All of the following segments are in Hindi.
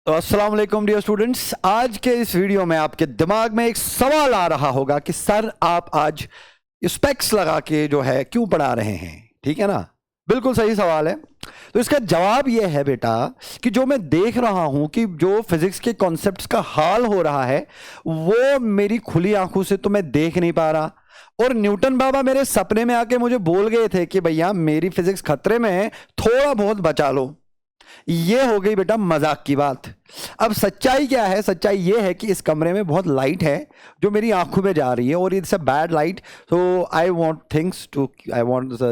तो अस्सलाम वालेकुम डियर स्टूडेंट्स। आज के इस वीडियो में आपके दिमाग में एक सवाल आ रहा होगा कि सर आप आज स्पेक्स लगा के जो है क्यों पढ़ा रहे हैं। ठीक है ना, बिल्कुल सही सवाल है। तो इसका जवाब यह है बेटा कि जो मैं देख रहा हूं कि जो फिजिक्स के कॉन्सेप्ट्स का हाल हो रहा है वो मेरी खुली आंखों से तो मैं देख नहीं पा रहा, और न्यूटन बाबा मेरे सपने में आके मुझे बोल गए थे कि भैया मेरी फिजिक्स खतरे में है, थोड़ा बहुत बचा लो। ये हो गई बेटा मजाक की बात। अब सच्चाई क्या है? सच्चाई ये है कि इस कमरे में बहुत लाइट है जो मेरी आंखों में जा रही है, और it's a bad light. So I want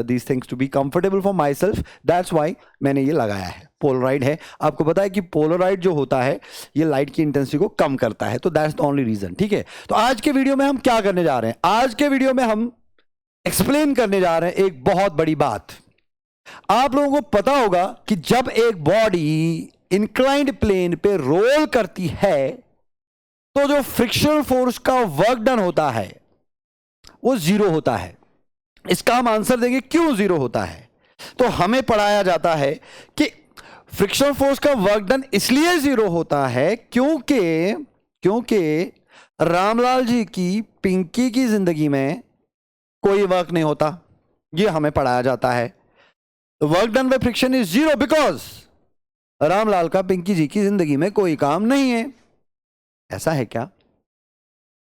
these things to be comfortable for myself, that's why मैंने ये लगाया है। पोलराइड है, आपको पता है कि पोलराइड जो होता है ये लाइट की इंटेंसिटी को कम करता है, तो दैट्स द ओनली रीजन। ठीक है, तो आज के वीडियो में हम क्या करने जा रहे हैं? आज के वीडियो में हम एक्सप्लेन करने जा रहे हैं एक बहुत बड़ी बात। आप लोगों को पता होगा कि जब एक बॉडी इंक्लाइंड प्लेन पे रोल करती है तो जो फ्रिक्शनल फोर्स का वर्क डन होता है वो जीरो होता है। इसका हम आंसर देंगे क्यों जीरो होता है। तो हमें पढ़ाया जाता है कि फ्रिक्शनल फोर्स का वर्क डन इसलिए जीरो होता है क्योंकि रामलाल जी की पिंकी की जिंदगी में कोई वर्क नहीं होता। ये हमें पढ़ाया जाता है। Work done by friction is zero because Ramlal का पिंकी जी की जिंदगी में कोई काम नहीं है। ऐसा है क्या?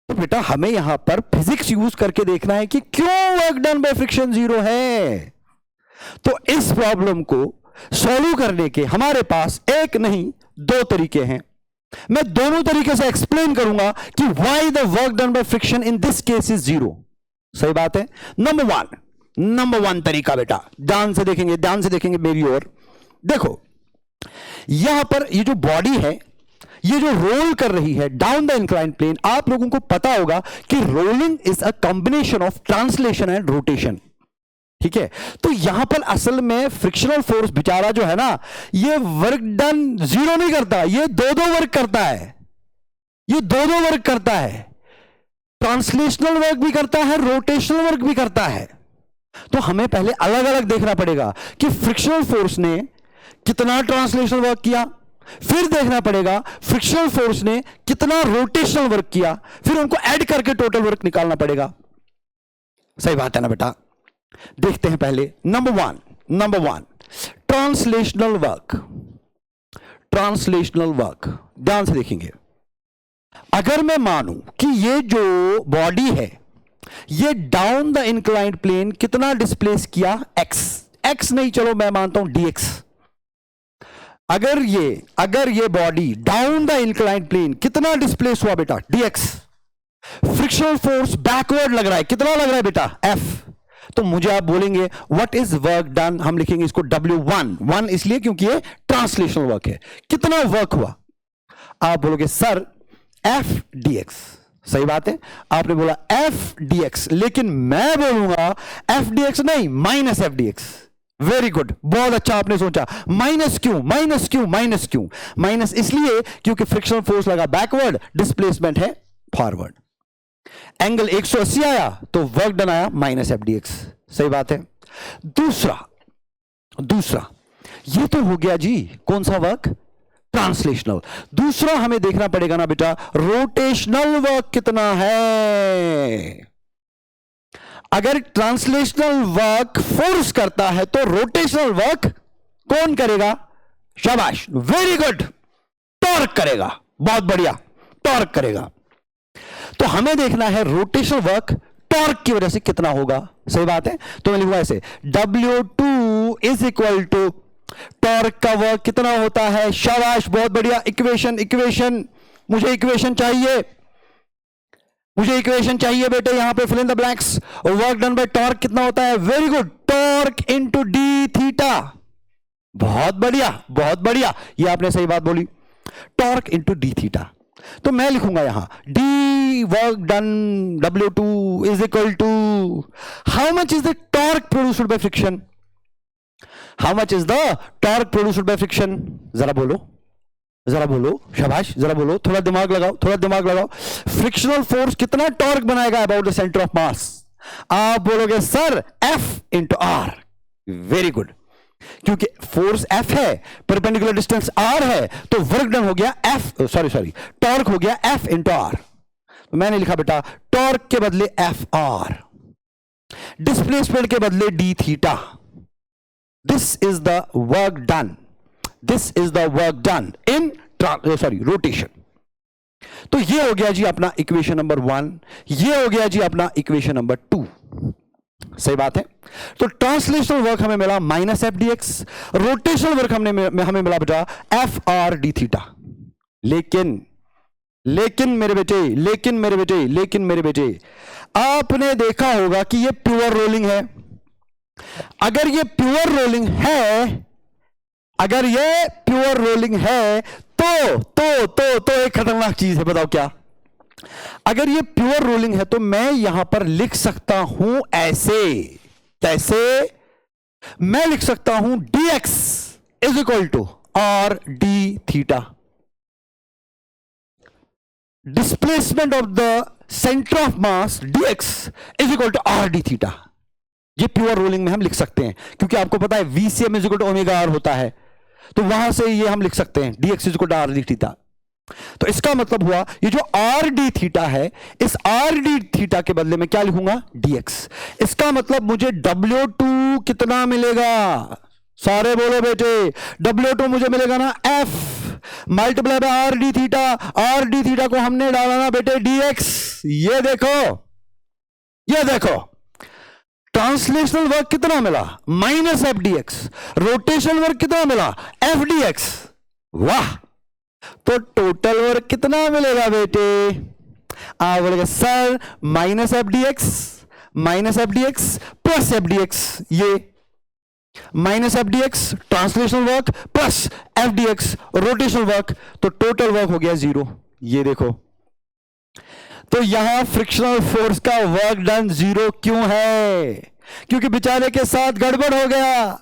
तो बेटा हमें यहां पर फिजिक्स यूज करके देखना है कि क्यों work done by friction zero है। तो इस प्रॉब्लम को सॉल्व करने के हमारे पास एक नहीं दो तरीके हैं। मैं दोनों तरीके से एक्सप्लेन करूंगा कि why the work done by friction in this case is zero. सही बात है। नंबर वन तरीका बेटा, ध्यान से देखेंगे मेरी ओर। देखो यहां पर ये जो बॉडी है ये जो रोल कर रही है डाउन द इंक्लाइंड प्लेन, आप लोगों को पता होगा कि rolling is a combination of translation and rotation. ठीक है, तो यहां पर असल में फ्रिक्शनल फोर्स बेचारा जो है ना ये वर्क डन जीरो नहीं करता, ये दो वर्क करता है। ये दो वर्क करता है, ट्रांसलेशनल वर्क भी करता है, रोटेशनल वर्क भी करता है। तो हमें पहले अलग अलग देखना पड़ेगा कि फ्रिक्शनल फोर्स ने कितना ट्रांसलेशनल वर्क किया, फिर देखना पड़ेगा फ्रिक्शनल फोर्स ने कितना रोटेशनल वर्क किया, फिर उनको ऐड करके टोटल वर्क निकालना पड़ेगा। सही बात है ना बेटा? देखते हैं पहले नंबर वन ट्रांसलेशनल वर्क। ध्यान से देखेंगे। अगर मैं मानूं कि ये जो बॉडी है ये डाउन द इंक्लाइंड प्लेन कितना डिस्प्लेस किया, एक्स नहीं, चलो मैं मानता हूं dx। अगर ये body down the inclined plane कितना डिस्प्लेस हुआ बेटा, dx। फ्रिक्शनल फोर्स बैकवर्ड लग रहा है, कितना लग रहा है बेटा, f। तो मुझे आप बोलेंगे व्हाट इज वर्क डन, हम लिखेंगे इसको W1 इसलिए क्योंकि ये ट्रांसलेशनल वर्क है। कितना वर्क हुआ? आप बोलोगे सर f dx। सही बात है, आपने बोला एफ dx, लेकिन मैं बोलूंगा एफ dx नहीं, minus F dx। Very good, बहुत अच्छा आपने सोचा। माइनस क्यों? माइनस इसलिए क्योंकि फ्रिक्शनल फोर्स लगा बैकवर्ड, डिस्प्लेसमेंट है फॉरवर्ड। एंगल 180 आया तो वर्क डन आया माइनस एफ dx। सही बात है। दूसरा ये तो हो गया जी, कौन सा वर्क, ट्रांसलेशनल। दूसरा हमें देखना पड़ेगा ना बेटा रोटेशनल वर्क कितना है। अगर ट्रांसलेशनल वर्क फोर्स करता है तो रोटेशनल वर्क कौन करेगा? शाबाश, वेरी गुड, टॉर्क करेगा। बहुत बढ़िया, टॉर्क करेगा। तो हमें देखना है रोटेशनल वर्क टॉर्क की वजह से कितना होगा। सही बात है, तो मैं लिखूंगा ऐसे W2 is equal to torque का वर्क कितना होता है। शाबाश, बहुत बढ़िया। इक्वेशन मुझे इक्वेशन चाहिए बेटे, यहां पे fill in the blanks. Work done by torque कितना होता है? Very good, torque into d theta. बहुत बढ़िया, ये आपने सही बात बोली, टॉर्क इनटू डी थीटा। तो मैं लिखूंगा यहां d work done W2 is equal to how much is the torque produced by friction. How much is the torque produced by friction? जरा बोलो, शाबाश, जरा बोलो, थोड़ा दिमाग लगाओ। फ्रिक्शनल फोर्स कितना टॉर्क बनाएगा अबाउट द सेंटर ऑफ मास? आप बोलोगे sir F into R। Very good, क्योंकि फोर्स F है, परपेंडिकुलर डिस्टेंस R है, तो वर्क डन हो गया F, सॉरी टॉर्क हो गया F इंटू R। तो मैंने लिखा बेटा टॉर्क के बदले FR, डिस्प्लेसमेंट के बदले d theta. This is the work done, this is the work done in rotation. तो ये हो गया जी अपना इक्वेशन नंबर 1, ये हो गया जी अपना इक्वेशन नंबर 2। सही बात है। तो ट्रांसलेशनल वर्क हमें मिला minus F D X, rotational work हमें मिला बेटा एफ आर डी थीटा। लेकिन मेरे बेटे आपने देखा होगा कि ये प्योर रोलिंग है। अगर ये प्योर रोलिंग है तो एक खतरनाक चीज है, बताओ क्या? अगर ये प्योर रोलिंग है तो मैं यहां पर लिख सकता हूं ऐसे, कैसे? मैं लिख सकता हूं dx is equal to r d theta, displacement of the centre of mass dx is equal to r d theta. ये प्योर रोलिंग में हम लिख सकते हैं, क्योंकि आपको पता है VCM is equal to omega r होता है, तो वहां से ये हम लिख सकते हैं dx is equal to r d theta. तो इसका मतलब हुआ ये जो आर डी थीटा है, इस आर डी थीटा के बदले में क्या लिखूंगा? dx। इसका मतलब मुझे W2 कितना मिलेगा? सारे बोलो बेटे, W2 मुझे मिलेगा ना F multiply by are d theta. Are d theta को हमने डाला ना बेटे dx। ये देखो ट्रांसलेशनल वर्क कितना मिला? Minus F D X. Rotational work कितना मिला? F D X. वाह, तो टोटल वर्क कितना मिलेगा बेटे? आप बोलेगा sir minus F D X plus F D X, ये minus F D X translational work plus F D X rotational work, तो टोटल वर्क हो गया 0। ये देखो, तो यहां फ्रिक्शनल फोर्स का वर्क डन 0 क्यों है? क्योंकि बेचारे के साथ गड़बड़ हो गया।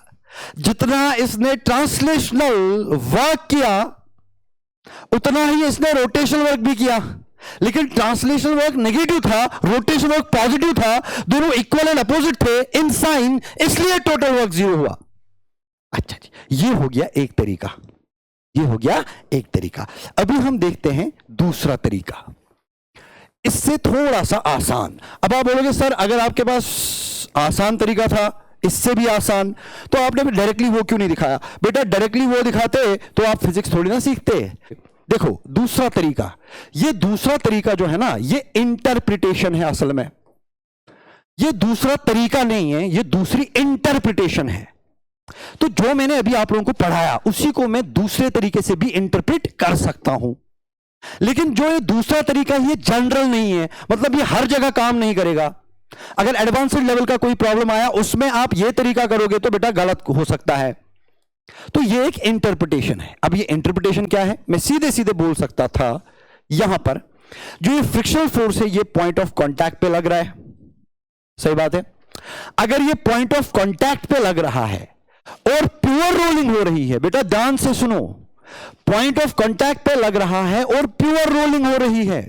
जितना इसने ट्रांसलेशनल वर्क किया उतना ही इसने रोटेशनल वर्क भी किया, लेकिन ट्रांसलेशनल वर्क नेगेटिव था, रोटेशनल वर्क पॉजिटिव था, दोनों इक्वल एंड अपोजिट थे इन साइन, इसलिए टोटल वर्क 0 हुआ। अच्छा जी, ये हो गया एक तरीका। अभी हम देखते हैं दूसरा तरीका, इससे थोड़ा सा आसान। अब आप बोलोगे सर अगर आपके पास आसान तरीका था, इससे भी आसान, तो आपने डायरेक्टली वो क्यों नहीं दिखाया? बेटा डायरेक्टली वो दिखाते तो आप फिजिक्स थोड़ी ना सीखते। देखो दूसरा तरीका, ये दूसरा तरीका जो है ना, ये इंटरप्रिटेशन है। असल में ये दूसरा तरीका नहीं है, ये दूसरी इंटरप्रिटेशन है। तो जो मैंने अभी आप लोगों को पढ़ाया उसी को मैं दूसरे तरीके से भी इंटरप्रेट कर सकता हूं, लेकिन जो ये दूसरा तरीका ये जनरल नहीं है, मतलब ये हर जगह काम नहीं करेगा। अगर एडवांस्ड लेवल का कोई प्रॉब्लम आया उसमें आप ये तरीका करोगे तो बेटा गलत हो सकता है। तो ये एक इंटरप्रिटेशन है। अब ये इंटरप्रिटेशन क्या है? मैं सीधे सीधे बोल सकता था, यहां पर जो ये फ्रिक्शनल फोर्स है ये पॉइंट ऑफ कांटेक्ट पे लग रहा है। सही बात है। अगर ये पॉइंट ऑफ कांटेक्ट पे लग रहा है और प्योर रोलिंग हो रही है, बेटा ध्यान से सुनो, पॉइंट ऑफ कांटेक्ट पे लग रहा है और प्योर रोलिंग हो रही है।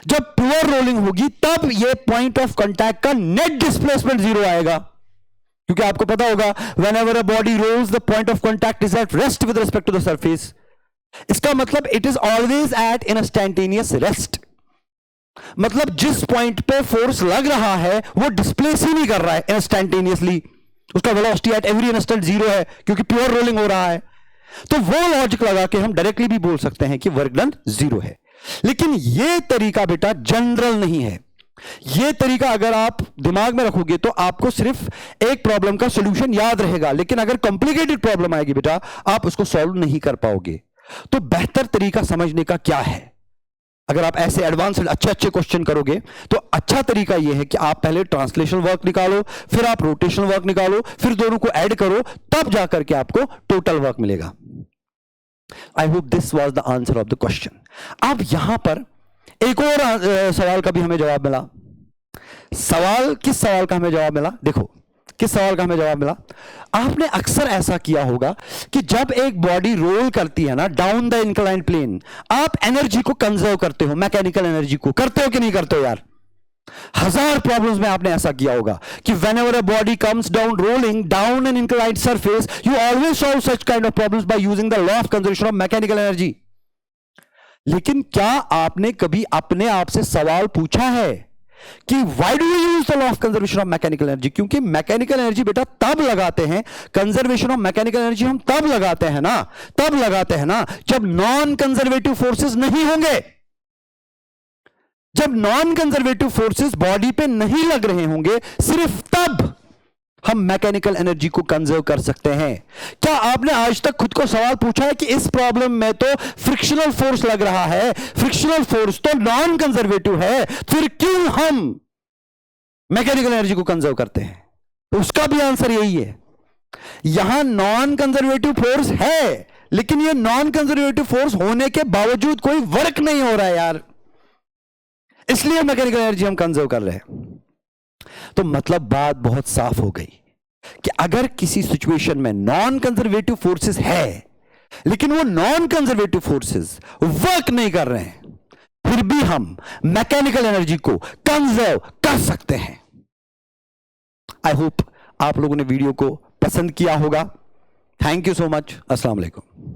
जब प्योर रोलिंग होगी तब ये पॉइंट ऑफ कांटेक्ट का नेट डिस्प्लेसमेंट 0 आएगा, क्योंकि आपको पता होगा whenever a body rolls the point of contact is at rest with respect to the surface. इसका मतलब it is always at instantaneous rest. मतलब जिस पॉइंट पे फोर्स लग रहा है वो डिस्प्लेस ही नहीं कर रहा है इंस्टैंटेनियसली, उसका वेलोसिटी एट एवरी इंस्टेंट 0 है, क्योंकि प्योर रोलिंग हो रहा है। तो वो लॉजिक लगा के हम डायरेक्टली भी बोल सकते हैं कि वर्क डन 0 है। लेकिन ये तरीका बेटा जनरल नहीं है। ये तरीका अगर आप दिमाग में रखोगे तो आपको सिर्फ एक प्रॉब्लम का सॉल्यूशन याद रहेगा, लेकिन अगर कॉम्प्लिकेटेड प्रॉब्लम आएगी बेटा आप उसको सॉल्व नहीं कर पाओगे। तो बेहतर तरीका समझने का क्या है? अगर आप ऐसे एडवांस्ड अच्छे क्वेश्चन करोगे तो अच्छा तरीका यह है कि आप पहले ट्रांसलेशनल वर्क निकालो, फिर आप रोटेशनल वर्क निकालो, फिर दोनों को ऐड करो, तब जाकर के आपको टोटल वर्क मिलेगा। I hope this was the answer of the question. अब यहां पर एक और सवाल का भी हमें जवाब मिला। किस सवाल का हमें जवाब मिला? देखो किस सवाल का हमें जवाब मिला। आपने अक्सर ऐसा किया होगा कि जब एक बॉडी रोल करती है ना डाउन द इंक्लाइंड प्लेन, आप एनर्जी को कंजर्व करते हो, मैकेनिकल एनर्जी को करते हो कि नहीं करते हो यार? 1000 प्रॉब्लम्स में आपने ऐसा किया होगा कि whenever a body comes down rolling down an inclined surface, you always solve such kind of problems by using the law of conservation of mechanical energy. लेकिन क्या आपने कभी अपने आप से सवाल पूछा है कि why do you use the law of conservation of mechanical energy? क्योंकि मैकेनिकल एनर्जी बेटा तब लगाते हैं, कंजर्वेशन ऑफ मैकेनिकल एनर्जी हम तब लगाते हैं ना जब नॉन कंजर्वेटिव फोर्सेस नहीं होंगे, जब नॉन कंजर्वेटिव फोर्सेस बॉडी पे नहीं लग रहे होंगे, सिर्फ तब हम मैकेनिकल एनर्जी को कंजर्व कर सकते हैं। क्या आपने आज तक खुद को सवाल पूछा है कि इस प्रॉब्लम में तो फ्रिक्शनल फोर्स लग रहा है, फ्रिक्शनल फोर्स तो नॉन कंजर्वेटिव है, फिर क्यों हम मैकेनिकल एनर्जी को कंजर्व करते हैं? तो उसका भी आंसर यही है। यहां नॉन कंजर्वेटिव फोर्स है, लेकिन यह नॉन कंजर्वेटिव फोर्स होने के बावजूद कोई वर्क नहीं हो रहा है यार, इसलिए मैकेनिकल एनर्जी हम कंजर्व कर रहे हैं। तो मतलब बात बहुत साफ हो गई कि अगर किसी सिचुएशन में नॉन कंजर्वेटिव फोर्सेस है, लेकिन वो नॉन कंजर्वेटिव फोर्सेस वर्क नहीं कर रहे हैं, फिर भी हम मैकेनिकल एनर्जी को कंजर्व कर सकते हैं। आई होप आप लोगों ने वीडियो को पसंद किया होगा। Thank you so much. अस्सलाम वालेकुम।